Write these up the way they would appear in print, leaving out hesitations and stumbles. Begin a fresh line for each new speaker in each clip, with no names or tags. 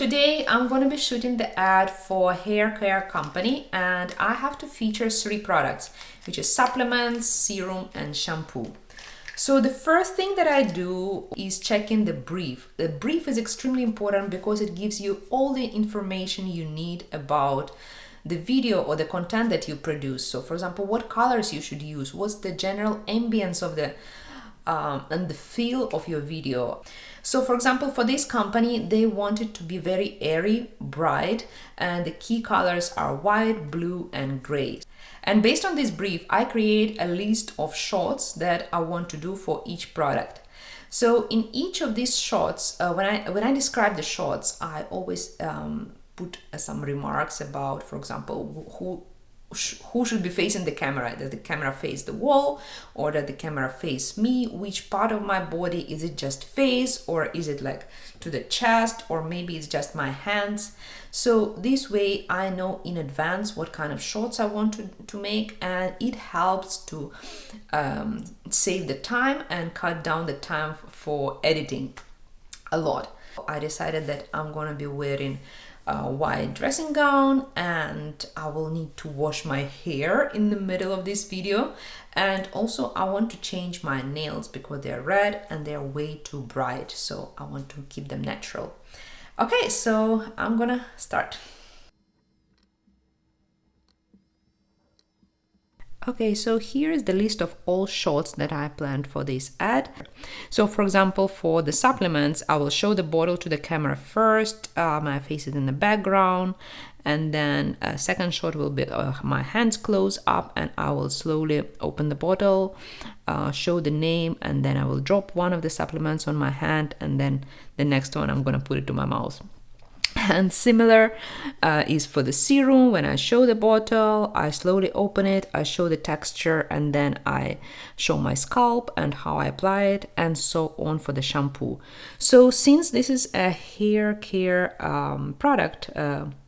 today I'm going to be shooting the ad for a hair care company, and I have to feature 3 products, which is supplements, serum and shampoo. So the first thing that I do is check in the brief. The brief is extremely important because it gives you all the information you need about the video or the content that you produce. So for example, what colors you should use, what's the general ambience of the and the feel of your video. So for example, for this company, they want it to be very airy, bright, and the key colors are white, blue, and gray. And based on this brief, I create a list of shots that I want to do for each product. So in each of these shots, when I describe the shots, I always put some remarks about, for example, who should be facing the camera. Does the camera face the wall, or does the camera face me? Which part of my body? Is it just face, or is it like to the chest, or maybe it's just my hands? So this way I know in advance what kind of shots I want to make, and it helps to save the time and cut down the time for editing a lot. I decided that I'm gonna be wearing a white dressing gown, and I will need to wash my hair in the middle of this video. And also I want to change my nails because they're red and they're way too bright, so I want to keep them natural. Okay, so I'm gonna start. Okay, so here is the list of all shots that I planned for this ad. So for example, for the supplements, I will show the bottle to the camera first, my face is in the background, and then a second shot will be my hands close up, and I will slowly open the bottle, show the name, and then I will drop one of the supplements on my hand, and then the next one I'm gonna put it to my mouth. And similar is for the serum. When I show the bottle, I slowly open it, I show the texture, and then I show my scalp and how I apply it, and so on for the shampoo. So since this is a hair care product,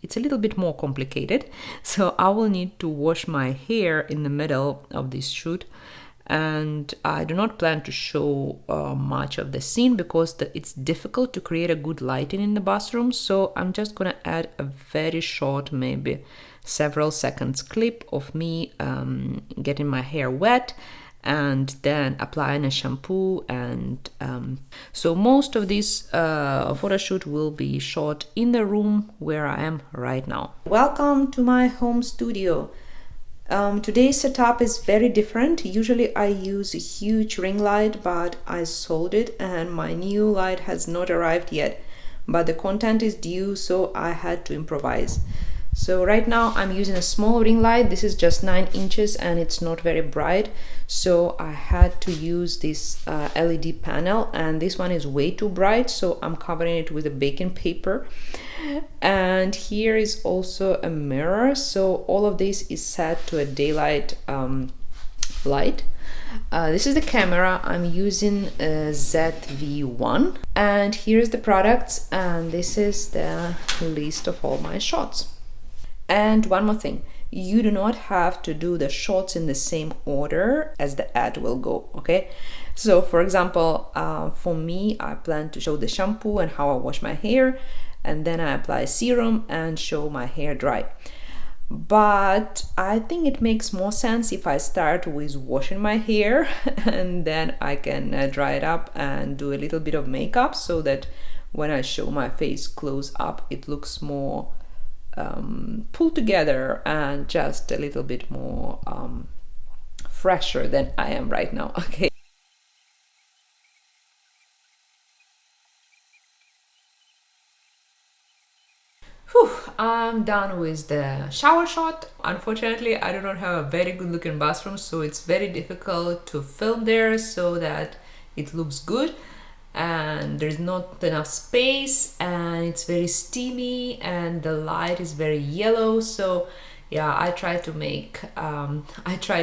it's a little bit more complicated. So I will need to wash my hair in the middle of this shoot. And I do not plan to show much of the scene because it's difficult to create a good lighting in the bathroom. So I'm just gonna add a very short, maybe several seconds clip of me getting my hair wet and then applying a shampoo. And so most of this photo shoot will be shot in the room where I am right now. Welcome to my home studio. Today's setup is very different. Usually I use a huge ring light, but I sold it and my new light has not arrived yet, but the content is due, so I had to improvise. So right now I'm using a small ring light. This is just 9 inches and it's not very bright, so I had to use this LED panel, and this one is way too bright, so I'm covering it with a baking paper. And here is also a mirror, so all of this is set to a daylight light. This is the camera. I'm using a ZV-1, and here's the products, and this is the list of all my shots. And one more thing, you do not have to do the shots in the same order as the ad will go, okay? So for example, for me, I plan to show the shampoo and how I wash my hair, and then I apply serum and show my hair dry. But I think it makes more sense if I start with washing my hair and then I can dry it up and do a little bit of makeup, so that when I show my face close up, it looks more pulled together and just a little bit more fresher than I am right now, okay? Whew, I'm done with the shower shot. Unfortunately, I do not have a very good looking bathroom, so it's very difficult to film there so that it looks good. And there's not enough space, and it's very steamy, and the light is very yellow. So yeah, I try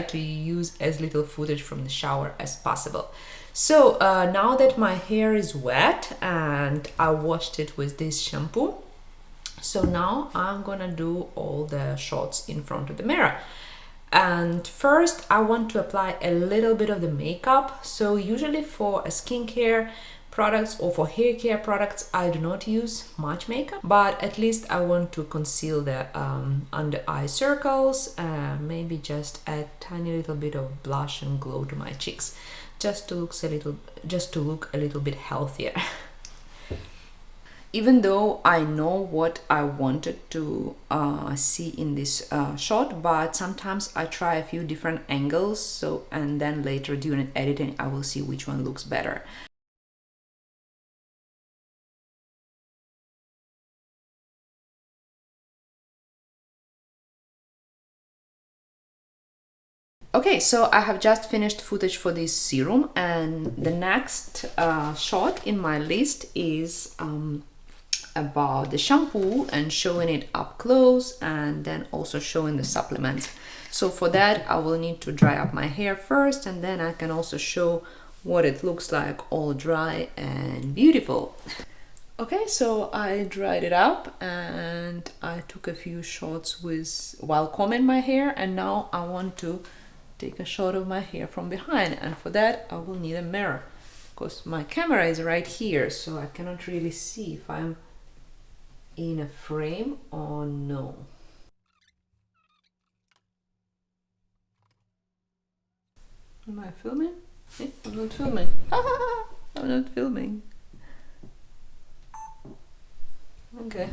to use as little footage from the shower as possible. So now that my hair is wet and I washed it with this shampoo, so now I'm gonna do all the shots in front of the mirror. And first I want to apply a little bit of the makeup. So usually for a skincare products or for hair care products, I do not use much makeup, but at least I want to conceal the under eye circles, maybe just add tiny little bit of blush and glow to my cheeks, just to look a little bit healthier. Even though I know what I wanted to see in this shot, but sometimes I try a few different angles, so and then later during editing I will see which one looks better. Okay, so I have just finished footage for this serum, and the next shot in my list is about the shampoo and showing it up close, and then also showing the supplements. So for that I will need to dry up my hair first, and then I can also show what it looks like all dry and beautiful. Okay, so I dried it up and I took a few shots while combing my hair, and now I want to take a shot of my hair from behind, and for that I will need a mirror because my camera is right here, so I cannot really see if I'm in a frame or no. Am I filming? I'm not filming. I'm not filming. Okay.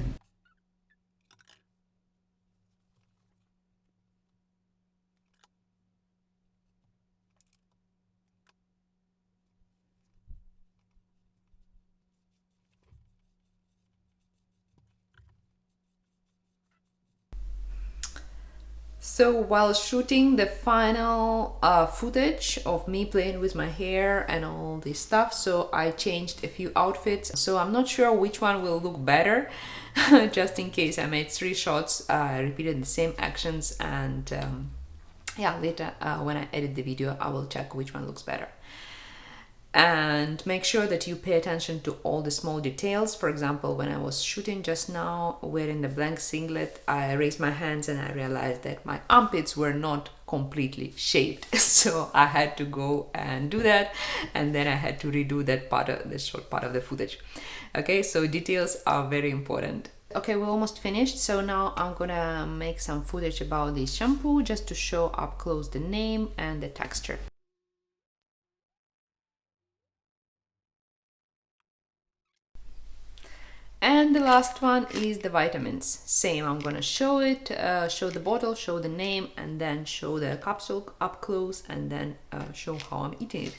So while shooting the final footage of me playing with my hair and all this stuff, so I changed a few outfits. So I'm not sure which one will look better. Just in case, I made 3 shots, I repeated the same actions, and yeah, later when I edit the video I will check which one looks better. And make sure that you pay attention to all the small details. For example, when I was shooting just now wearing the blank singlet, I raised my hands and I realized that my armpits were not completely shaved. So I had to go and do that, and then I had to redo that part of the short part of the footage. Okay, so details are very important. Okay, we're almost finished, so now I'm gonna make some footage about this shampoo just to show up close the name and the texture. And the last one is the vitamins. Same, I'm gonna show it, show the bottle, show the name, and then show the capsule up close, and then show how I'm eating it.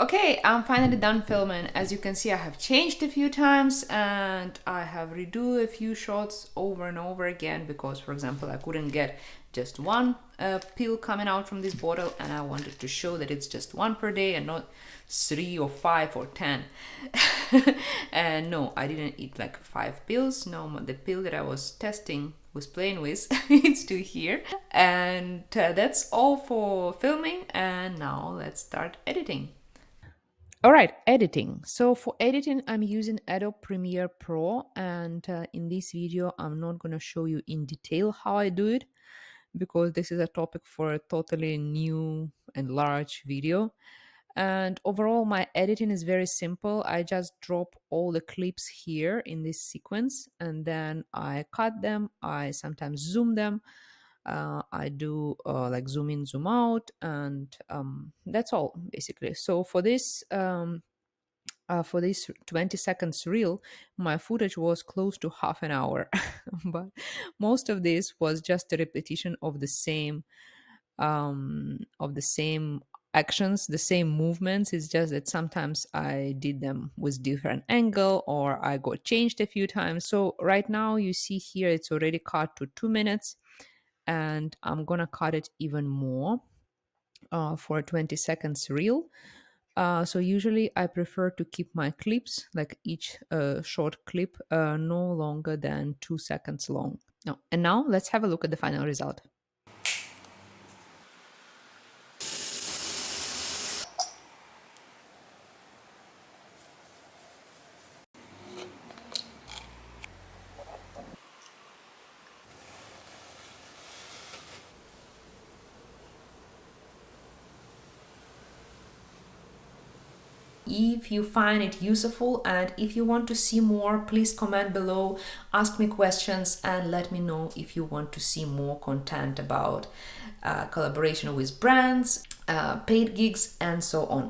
Okay, I'm finally done filming. As you can see, I have changed a few times and I have redo a few shots over and over again because, for example, I couldn't get just one pill coming out from this bottle, and I wanted to show that it's just one per day and not 3 or 5 or 10. And no, I didn't eat like 5 pills. No, the pill that I was playing with, it's still here. And that's all for filming, and now let's start editing. All right, editing. So for editing, I'm using Adobe Premiere Pro, and in this video, I'm not going to show you in detail how I do it because this is a topic for a totally new and large video. And overall, my editing is very simple. I just drop all the clips here in this sequence, and then I cut them. I sometimes zoom them. I do like zoom in, zoom out, and that's all basically. So for this 20 seconds reel, my footage was close to half an hour, but most of this was just a repetition of the same actions, the same movements. It's just that sometimes I did them with different angle or I got changed a few times. So right now you see here it's already cut to 2 minutes, and I'm gonna cut it even more for a 20 seconds reel. So usually I prefer to keep my clips, like each short clip, no longer than 2 seconds long. No. And now let's have a look at the final result. if you find it useful, and if you want to see more, please comment below, ask me questions, and let me know if you want to see more content about collaboration with brands, paid gigs, and so on.